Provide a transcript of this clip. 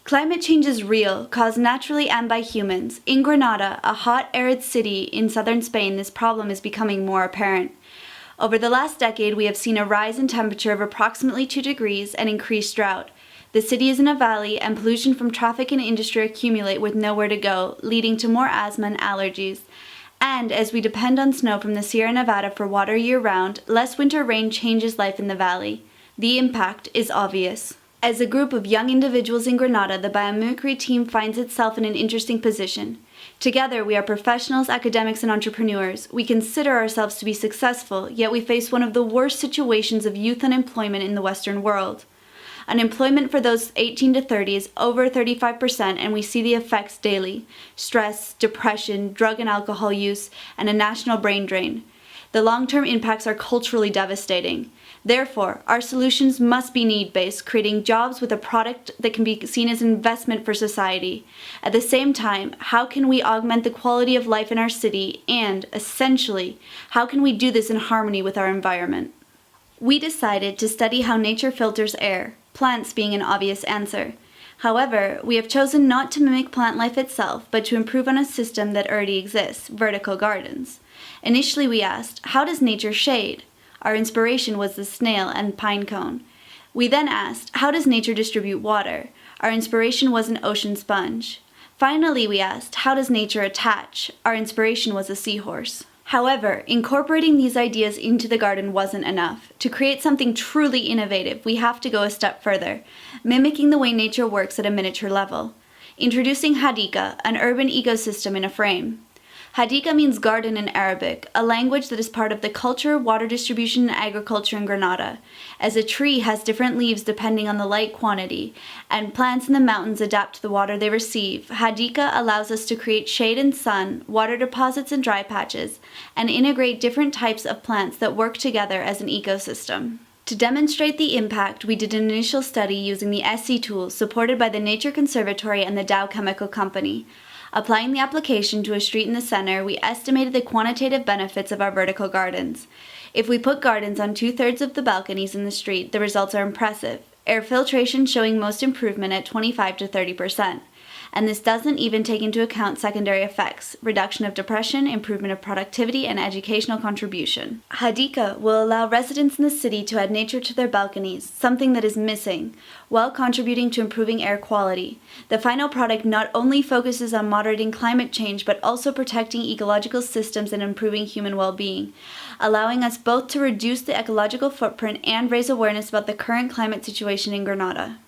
Climate change is real, caused naturally and by humans. In Granada, a hot, arid city in southern Spain, this problem is becoming more apparent. Over the last decade, we have seen a rise in temperature of approximately 2 degrees and increased drought. The city is in a valley, and pollution from traffic and industry accumulate with nowhere to go, leading to more asthma and allergies. And as we depend on snow from the Sierra Nevada for water year-round, less winter rain changes life in the valley. The impact is obvious. As a group of young individuals in Granada, the Biomimicry team finds itself in an interesting position. Together, we are professionals, academics, and entrepreneurs. We consider ourselves to be successful, yet we face one of the worst situations of youth unemployment in the Western world. Unemployment for those 18 to 30 is over 35%, and we see the effects daily: stress, depression, drug and alcohol use, and a national brain drain. The long-term impacts are culturally devastating. Therefore, our solutions must be need-based, creating jobs with a product that can be seen as an investment for society. At the same time, how can we augment the quality of life in our city, and, essentially, how can we do this in harmony with our environment? We decided to study how nature filters air, plants being an obvious answer. However, we have chosen not to mimic plant life itself, but to improve on a system that already exists: vertical gardens. Initially, we asked, how does nature shade? Our inspiration was the snail and pine cone. We then asked, how does nature distribute water? Our inspiration was an ocean sponge. Finally, we asked, how does nature attach? Our inspiration was a seahorse. However, incorporating these ideas into the garden wasn't enough. To create something truly innovative, we have to go a step further, mimicking the way nature works at a miniature level. Introducing Hadiqa, an urban ecosystem in a frame. Hadiqa means garden in Arabic, a language that is part of the culture, water distribution, and agriculture in Granada. As a tree has different leaves depending on the light quantity, and plants in the mountains adapt to the water they receive, Hadiqa allows us to create shade and sun, water deposits and dry patches, and integrate different types of plants that work together as an ecosystem. To demonstrate the impact, we did an initial study using the Este tool supported by the Nature Conservatory and the Dow Chemical Company. Applying the application to a street in the center, we estimated the quantitative benefits of our vertical gardens. If we put gardens on 2/3 of the balconies in the street, the results are impressive. Air filtration showing most improvement at 25 to 30%. And this doesn't even take into account secondary effects: reduction of depression, improvement of productivity, and educational contribution. Hadiqa will allow residents in the city to add nature to their balconies, something that is missing, while contributing to improving air quality. The final product not only focuses on moderating climate change, but also protecting ecological systems and improving human well-being, allowing us both to reduce the ecological footprint and raise awareness about the current climate situation in Granada.